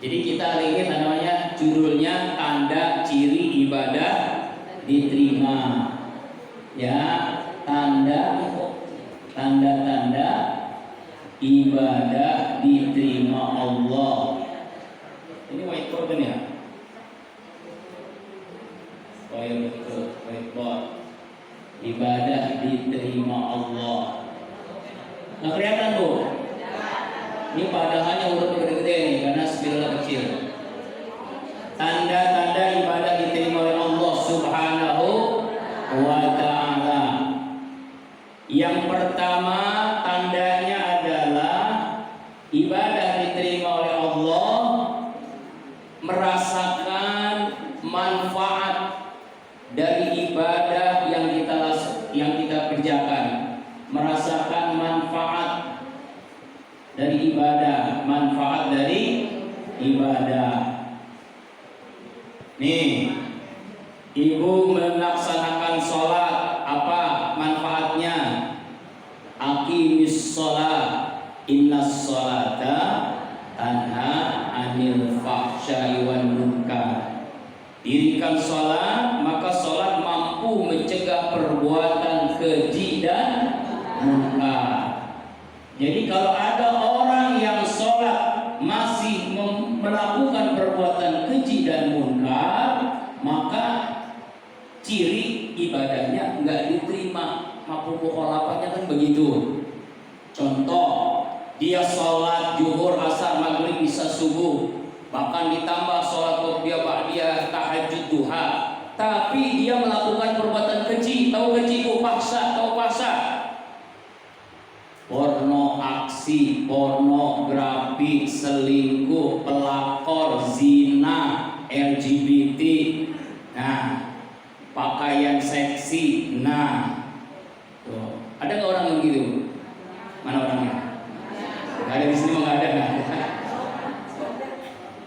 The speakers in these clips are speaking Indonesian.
Jadi kita hari ini namanya judulnya tanda ciri ibadah diterima. Ya, tanda-tanda ibadah diterima Allah. Ini whiteboard ya? Oh ya betul, whiteboard. Ibadah diterima Allah. Nggak kelihatan Bu? Ini padahalnya urut gede-gede nih karena spidolnya kecil. Tanda-tanda ibadah diterima oleh Allah Subhanahu wa ta'ala. Yang pertama tandanya adalah ibadah diterima oleh Allah merasakan manfaat dari ibadah yang kita kerjakan. Merasakan manfaat dari ibadah, manfaat dari ibadah. Nih, ibu melaksanakan sholat, apa manfaatnya? Aqimis sholat, innas sholata tanha anil fahsya'i wan munkar. Dirikan sholat, maka sholat mampu mencegah perbuatan keji dan munkar. Jadi kalau ada orang yang sholat masih melakukan perbuatan keji dan munkar, maka ciri ibadahnya nggak diterima. Mafhum mukhalafahnya kan begitu. Contoh, dia sholat zuhur, asar, maghrib, isya, subuh, bahkan ditambah sholat qobliyah, ba'diyah, tahajud, duha, tapi dia melakukan perbuatan keji. Tahu keji itu paksa, tahu paksa? Porno, aksi, pornografi, selingkuh, pelakor, zina, LGBT, nah, pakaian seksi, nah, tuh. Ada nggak orang yang gitu? Mana orangnya? Nggak ada di sini, nggak ada.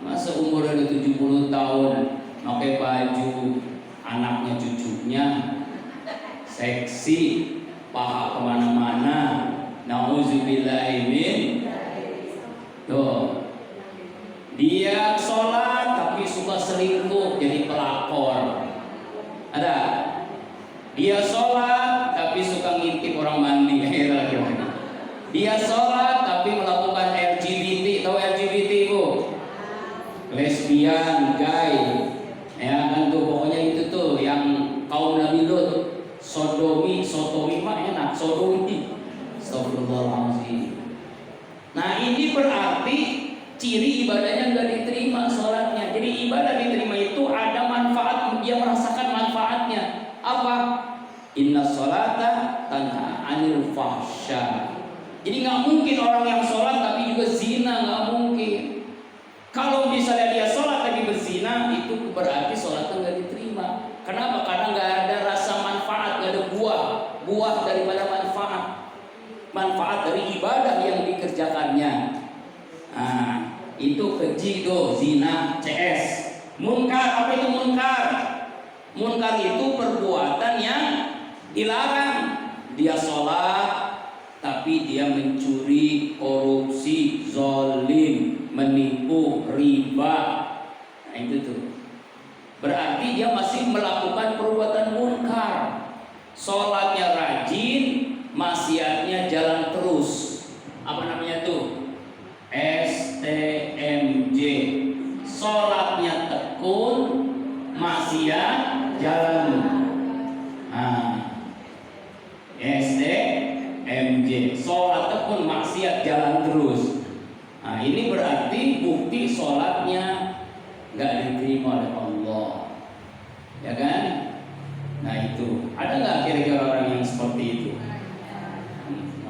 Masa umurnya udah 70 tahun, pakai baju anaknya cucunya, seksi, paha kemana-mana. Nauzubillahimin. Tuh, dia sholat tapi suka selingkuh, jadi pelakor. Ada? Dia sholat tapi suka ngintip orang mandi. Dia sholat tapi melakukan LGBT. Tahu LGBT Bu? Lesbian, gay, ya kan tuh, pokoknya itu tuh yang kaum Nabi Lut. Sodomi mah enak, sodomi. Astagfirullahaladzim. Nah ini berarti ciri ibadahnya nggak diterima sholatnya. Jadi ibadah diterima itu ada manfaat, dia merasakan manfaatnya. Apa? Inna sholata tanha anil fahsya. Jadi nggak mungkin orang yang sholat tapi juga zina, nggak mungkin. Kalau misalnya dia sholat tapi berzina, itu berarti sholatnya nggak diterima. Kenapa? Karena nggak ada rasa manfaat, nggak ada buah daripada manfaat dari ibadah yang dikerjakannya. Nah, itu keji tuh, zina, CS. Munkar, apa itu munkar? Munkar itu perbuatan yang dilarang. Dia sholat tapi dia mencuri, korupsi, zolim, menipu, riba. Nah itu tuh. Berarti dia masih melakukan perbuatan munkar. Sholatnya rajin, maksiatnya jalan terus. Apa namanya tuh? STMJ. Sholatnya tekun, maksiat jalan. Nah, STMJ. Sholat tekun, maksiat jalan terus. Nah, ini berarti bukti sholatnya nggak diterima oleh Allah, ya kan? Nah itu, ada nggak kira-kira orang yang seperti itu?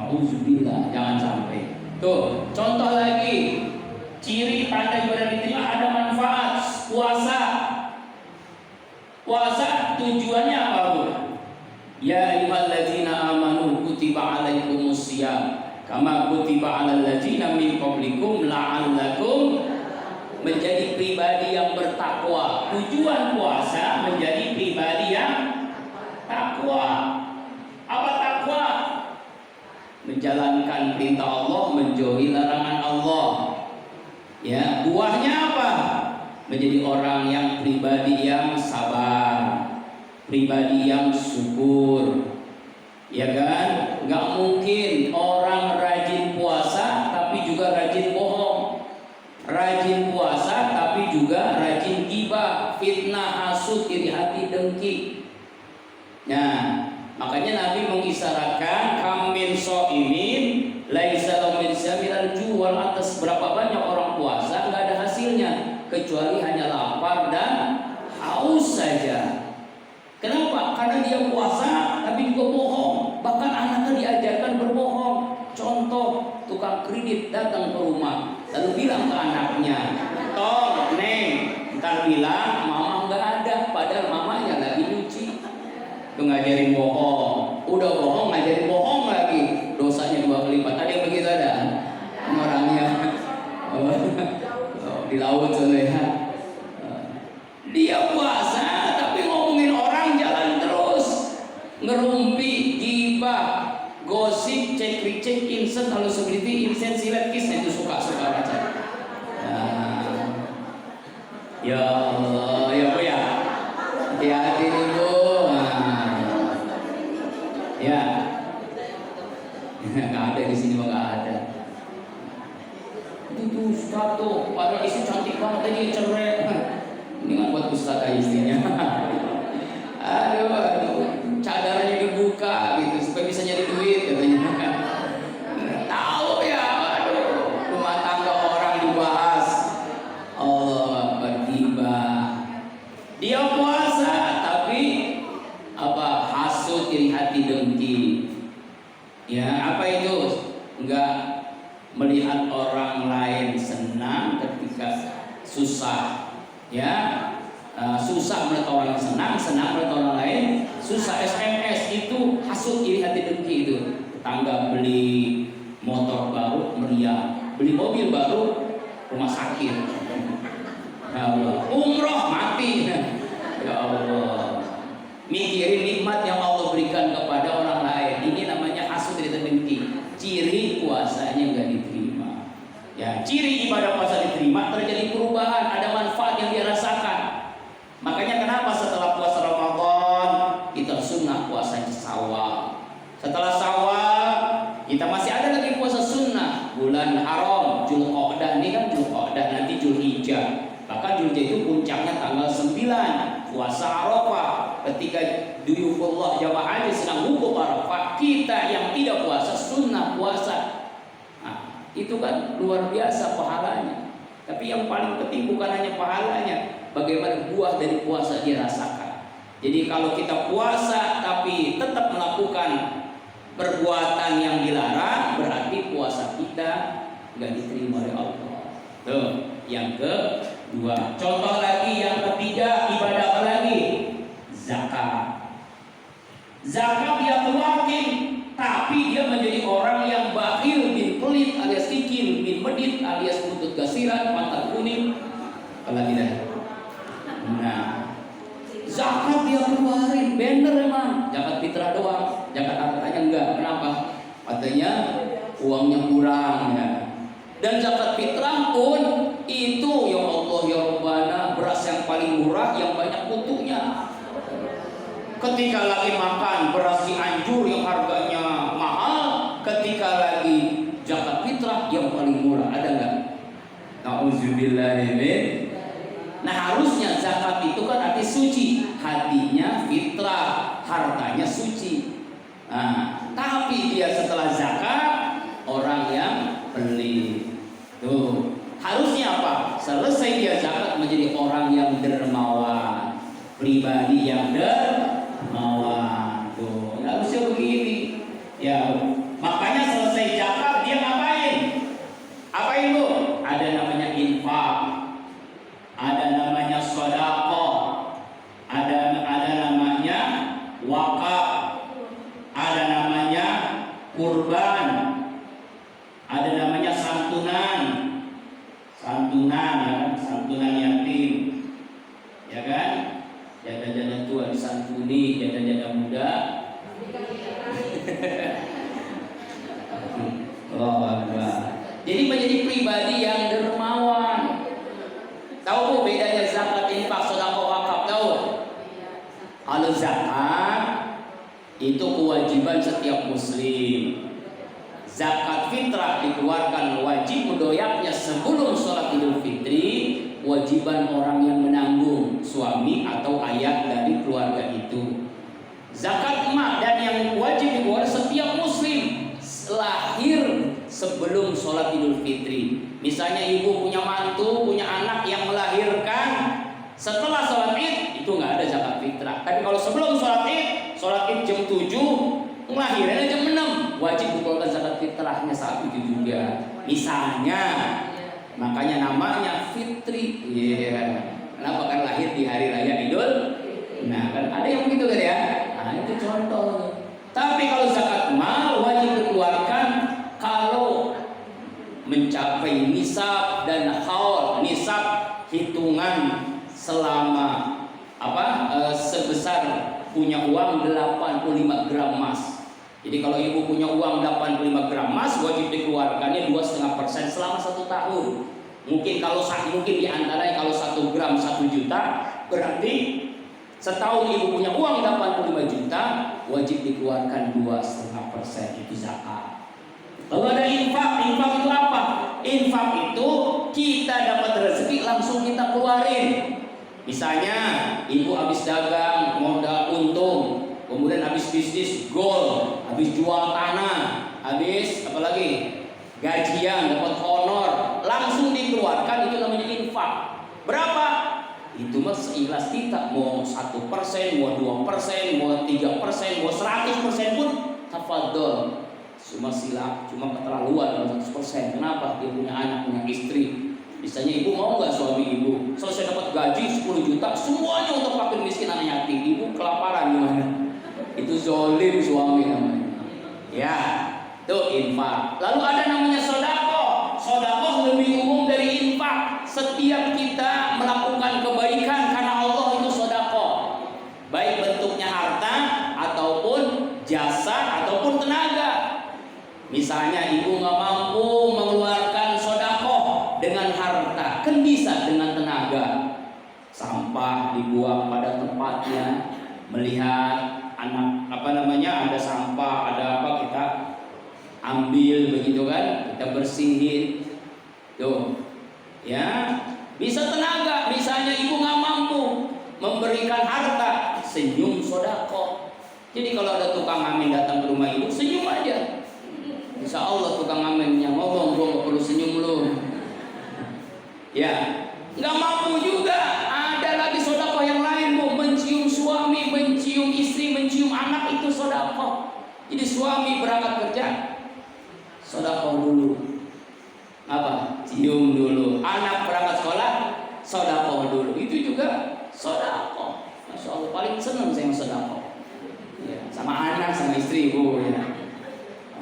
Auzubillah, jangan sampai. Tuh, contoh lagi, ciri tanda ibadah diterima ada manfaat. Puasa tujuannya apa Bu? Ya ayyuhalladzina amanu kutiba alaikumusiyam kama kutiba alal ladzina min qablikum la'allakum, menjadi pribadi yang bertakwa. Tujuan puasa menjadi pribadi yang takwa. Apa takwa? Menjalankan perintah Allah, menjauhi larangan Allah. Ya, buahnya apa? menjadi orang yang pribadi yang sabar, pribadi yang syukur. Ya kan? Nggak mungkin orang rajin puasa tapi juga rajin bohong, rajin puasa tapi juga rajin gibah, fitnah, hasud, iri hati, dengki. Nah, makanya Nabi mengisyaratkan kamin so'imin laisa lahu min syamiril juwal, atas berapa banyak orang puasa nggak ada hasilnya kecuali hanya lapar dan haus saja. Kenapa? Karena dia puasa tapi juga bohong. Bahkan anaknya diajarkan berbohong. Contoh, tukang kredit datang ke rumah lalu bilang ke anaknya, "Tong, Neng, ntar bilang mama nggak ada," padahal mamanya lagi nyuci. Itu ngajarin bohong. Udah bohong ngajarin bohong lagi, dosanya 2 kali lipat. Ada yang begitu ada? Orangnya di laut sana ya. Dia puasa tapi ngomongin orang jalan terus, ngerumpi, gibah, gosip, cek insen, halus seperti insen, silet, kisah itu suka baca. Ya Allah, ya Bu ya. Hati-hati nih Bu. Ya. Nggak ada di sini, nggak ada. Itu Ustaz tuh, padahal istri cantik banget tadi, cerai. Ini kan buat Ustaz aja istrinya. Aduh, cadarnya dibuka gitu supaya bisa nyari duit katanya. Tahu ya, aduh, rumah tangga orang dibahas. Allah bertiba. Dia puasa tapi hasud, iri hati, dengki. Ya, apa itu? Enggak melihat orang lain senang ketika susah. Ya, susah melihat orang senang, senang melihat orang lain susah. SMS itu hasud, iri hati, dengki itu. Tetangga beli motor baru meriah, beli mobil baru rumah sakit. Ya Allah, umroh mati. Ya Allah, mikirin nikmat yang Allah berikan kepada orang lain. Ini namanya hasud, iri hati, dengki. Ciri puasanya nggak diterima. Ya, ciri ibadah puasa diterima terjadi perubahan, ada manfaat yang dia rasakan. Makanya kenapa setelah puasa Ramadan kita sunnah puasa Syawal. Setelah Syawal kita masih ada lagi puasa sunnah bulan haram, Dzulqa'dah. Ini kan Dzulqa'dah, nanti Dzulhijjah. Bahkan Dzulhijjah itu puncaknya tanggal 9, puasa Arafah. Ketika duyufullah jamaah haji sedang wukuf Arafah, kita yang tidak puasa sunnah puasa. Itu kan luar biasa pahalanya. Tapi yang paling penting bukan hanya pahalanya, bagaimana buah dari puasa dirasakan. Jadi kalau kita puasa tapi tetap melakukan perbuatan yang dilarang, berarti puasa kita nggak diterima oleh Allah. Tuh, yang kedua. Contoh lagi yang ketiga, ibadah apa lagi? Zakat. Zakat dia keluarin, tapi dia menjadi orang yang bakhil, bin pelit alias kikir, bin medit alias buntut gasiran, pantat kuning, apalagi dah. Nah, zakat dia keluarin, bener emang. Zakat fitrah doang, zakat hartanya enggak. Kenapa? Katanya uangnya kurang ya. Dan zakat fitrah pun itu ya Allah ya Rabbana, beras yang paling murah yang banyak mutunya. Ketika lagi makan beras Cianjur yang harganya mahal, ketika lagi zakat fitrah yang paling murah, ada nggak? Nauzubillahimin. Nah, harusnya zakat itu kan arti suci, hatinya fitrah, hartanya suci. Nah, tapi dia setelah zakat orang yang pelit. Tuh, harusnya apa? Selesai dia zakat menjadi orang yang dermawan, pribadi yang dermawan. Tuh, harusnya begini. Ya, makanya selesai zakat dia ngapain? Apain Bu? Ada namanya infak, ada namanya sedekah, ada namanya wakaf, ada namanya kurban, ada namanya santunan ya, santunan yatim, ya kan? Janda-janda tua disantuni, janda-janda muda. Allahu Akbar. Jadi menjadi pribadi yang dermawan. Tahu Bu bedanya setiap muslim. Zakat fitrah dikeluarkan wajib mendoyaknya sebelum sholat Idul Fitri, wajiban orang yang menanggung, suami atau ayah dari keluarga itu. Zakat emak dan yang wajib dikeluarkan setiap muslim lahir sebelum sholat Idul Fitri. Misalnya ibu punya mantu, punya anak yang melahirkan setelah sholat Id, itu nggak ada zakat fitrah. Tapi kalau sebelum sholat Id jam 7, melahirnya jam 6, wajib dikeluarkan zakat fitrahnya saat itu juga. Misalnya, makanya namanya fitri. Kenapa? Kan lahir di hari raya Idul. Nah, kan ada yang begitu kan ya? Nah, itu contoh. Tapi kalau zakat mal wajib dikeluarkan kalau mencapai nisab dan haul. Nisab hitungan selama sebesar punya uang 85 gram emas. Jadi kalau ibu punya uang 85 gram emas, wajib dikeluarkannya 2,5% selama 1 tahun. Mungkin diantaranya kalau 1 gram 1 juta, berarti setahun ibu punya uang 85 juta, wajib dikeluarkan 2,5% itu zakat. Lalu ada infak. Infak itu apa? Infak itu kita dapat rezeki langsung kita keluarin. Misalnya ibu habis dagang modal untung, kemudian habis bisnis gold, habis jual tanah, habis apalagi gajian, dapat honor, langsung dikeluarkan, itu namanya infak. Berapa? Itu mah seikhlas kita, mau 1%, mau 2%, mau 3%, mau 100% pun tafadhol. Cuma keterlaluan kalau 100%. Kenapa? Dia punya anak, punya istri. Misalnya ibu mau nggak suami ibu selesai dapat gaji 10 juta semuanya untuk fakir miskin anak yatim, ibu kelaparan gimana? Itu zolim suami namanya. Ya, itu infak. Lalu ada namanya sedekah. Sedekah lebih umum dari infak. Setiap kita melakukan kebaikan karena Allah itu sedekah. Baik bentuknya harta ataupun jasa ataupun tenaga. Misalnya ibu nggak mampu mengeluarkan sedekah dengan harta, kan bisa dengan tenaga. Sampah dibuang pada tempatnya, melihat ada sampah, ada apa, kita ambil begitu kan, kita bersihin. Tuh. Ya, bisa tenaga. Misalnya ibu nggak mampu memberikan harta, senyum sedekah. Jadi kalau ada tukang amin datang ke rumah ibu, senyum aja. Insya Allah tukang amennya ngomong, gua nggak perlu senyum lu. Ya, nggak mampu juga. Ada lagi sedekah yang lain, bu, mencium suami, mencium istri, mencium anak, itu sedekah. Jadi suami berangkat kerja, sedekah dulu. Apa? Cium dulu. Anak berangkat sekolah, sedekah dulu. Itu juga sedekah. Masya Allah, paling senang saya sedekah. Ya, sama anak, sama istri, bu. Ya.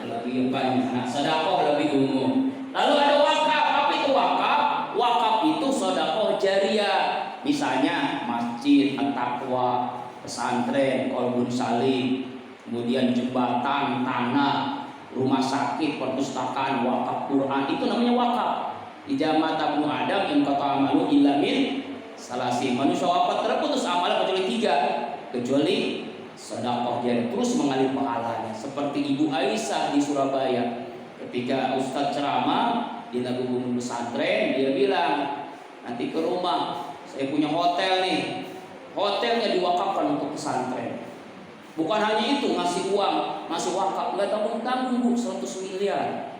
Lebih banyak. Nah, sedekah lebih umum. Lalu ada wakaf. Apa itu wakaf? Wakaf itu sedekah jariah. Misalnya masjid, at-taqwa, pesantren, qalbun salim, kemudian jembatan, tanah, rumah sakit, perpustakaan, wakaf Quran, itu namanya wakaf. Ijama tabnu Adam in qata amalu illa min salasin. Manusia wafat terputus amal kecuali 3, kecuali sedekah jariah, terus mengalir pahalanya. Seperti Ibu Aisyah di Surabaya, ketika Ustadz ceramah di Nagubung pesantren, dia bilang, nanti ke rumah saya punya hotel nih, hotelnya diwakafkan untuk pesantren. Bukan hanya itu, ngasih uang, ngasih wakaf, nggak tanggung-tanggung, bu, 100 miliar.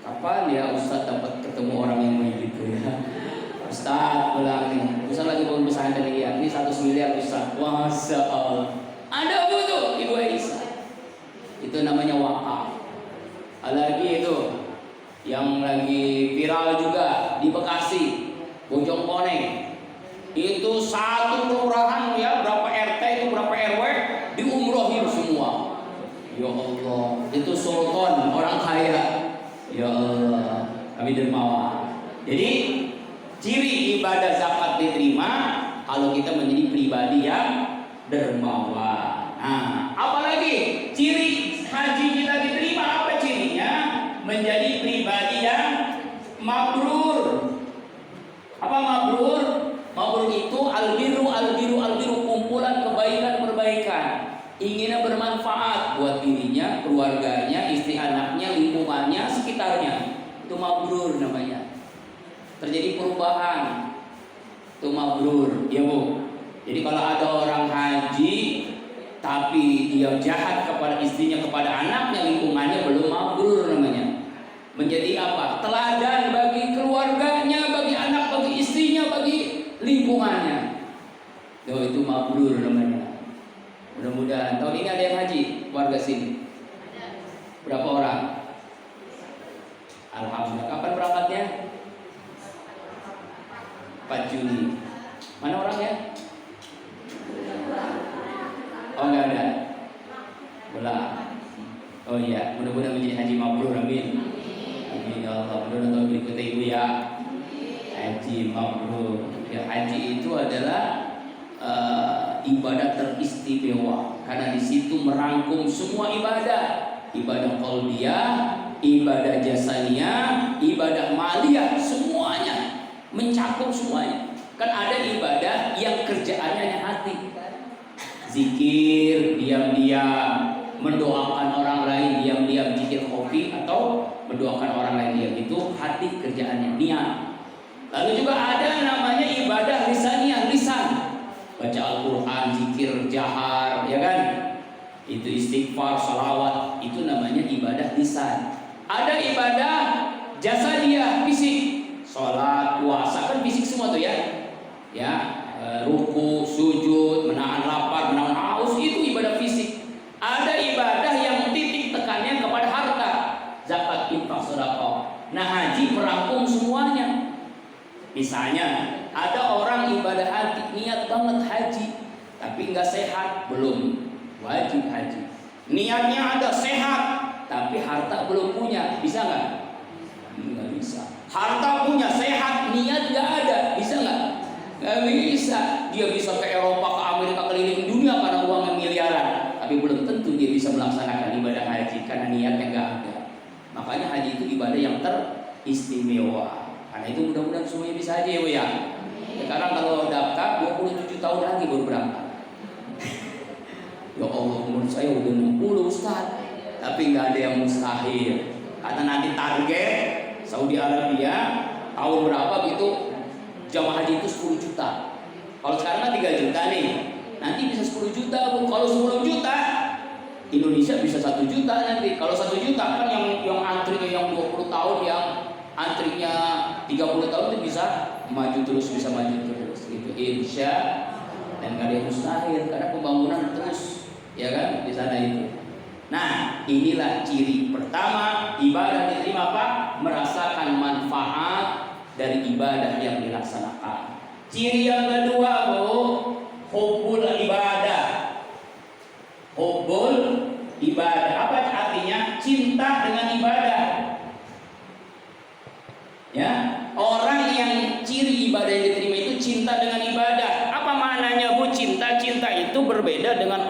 Kapan ya Ustadz dapat ketemu orang yang begitu ya? Ustadz bilang nih, Ustadz lagi bangun pesantren ya, ini 100 miliar Ustadz. Masya Allah. Ada butuh Ibu Aisyah. Itu namanya wakaf. Lagi itu yang lagi viral juga di Bekasi, Bojongkoneng. Itu satu kelurahan ya, berapa RT itu, berapa RW diumrohin semua. Ya Allah, itu sultan orang kaya. Ya Allah, kami dermawan. Jadi ciri ibadah zakat diterima kalau kita menjadi pribadi yang dermawan. Nah, apalagi ciri haji kita diterima, apa cirinya? Menjadi pribadi yang mabrur. Apa mabrur? Mabrur itu albiru, kumpulan kebaikan-perbaikan. Inginnya bermanfaat buat dirinya, terjadi perubahan. Itu mabrur, ya Bu. Jadi kalau ada orang haji tapi dia jahat kepada istrinya, kepada anaknya, lingkungannya belum mabrur namanya. Menjadi apa? Teladan bagi keluarganya, bagi anak, bagi istrinya, bagi lingkungannya. Itu mabrur namanya. Mudah-mudahan tahun ini ada yang haji warga sini. Berapa orang? Alhamdulillah. Kapan berangkatnya? 4 Juni. Mana orangnya? Oh, enggak ada. Bola. Oh iya, mudah-mudahan menjadi haji mabrur, amin. Amin ya Allah. Mudah-mudahan tahun berikutnya Ibu ya. Haji mabrur. Ya, haji itu adalah ibadah teristimewa karena di situ merangkum semua ibadah. Ibadah qalbiyah, ibadah jasaniyah, ibadah maliyah, semuanya mencakup semuanya. Kan ada ibadah yang kerjaannya hanya hati. Zikir diam-diam, mendoakan orang lain diam-diam, zikir kopi atau mendoakan orang lain diam, itu hati kerjaannya, niat. Lalu juga ada namanya ibadah lisaniyah, lisan, baca Al-Quran, zikir jahar, ya kan? Itu istighfar, sholawat, itu namanya ibadah lisan. Ada ibadah jasadiyah, fisik, sholat, puasa, kan fisik semua tuh ya. Ruku, sujud, menahan lapar, menahan haus, itu ibadah fisik. Ada ibadah yang titik tekannya kepada harta, zakat, infak, sedekah. Nah, haji merangkum semuanya. Misalnya ada orang ibadah hati, niat banget haji, tapi nggak sehat, belum wajib haji. Niatnya ada sehat, tapi harta belum punya, bisa nggak? Nggak bisa. Harta punya, sehat, niat nggak ada, bisa nggak? Nggak bisa. Dia bisa ke Eropa, ke Amerika, keliling dunia karena uangnya miliaran, tapi belum tentu dia bisa melaksanakan ibadah haji karena niatnya nggak ada. Makanya haji itu ibadah yang teristimewa. Karena itu mudah-mudahan semuanya bisa haji ya Bu ya. Sekarang kalau daftar 27 tahun lagi baru berangkat. Ya Allah, umur saya udah 60 Ustaz, tapi nggak ada yang mustahil. Karena nanti target Saudi Arabia tahun berapa gitu jamaah haji itu 10 juta. Kalau sekarang kan 3 juta nih, nanti bisa 10 juta Bu. Kalau 10 juta Indonesia bisa 1 juta nanti. Kalau 1 juta kan yang antri yang 20 tahun, yang antrinya 30 tahun itu bisa maju terus, bisa maju terus gitu. Insya dan gak ada yang mustahil karena pembangunan terus, ya kan, di sana itu. Nah, inilah ciri pertama ibadah diterima apa? Merasakan manfaat dari ibadah yang dilaksanakan. Ciri yang kedua Bu, hubbul ibadah. Hubbul ibadah apa artinya? Cinta dengan ibadah. Ya, orang yang ciri ibadah yang diterima itu cinta dengan ibadah. Apa maknanya Bu? Cinta itu berbeda dengan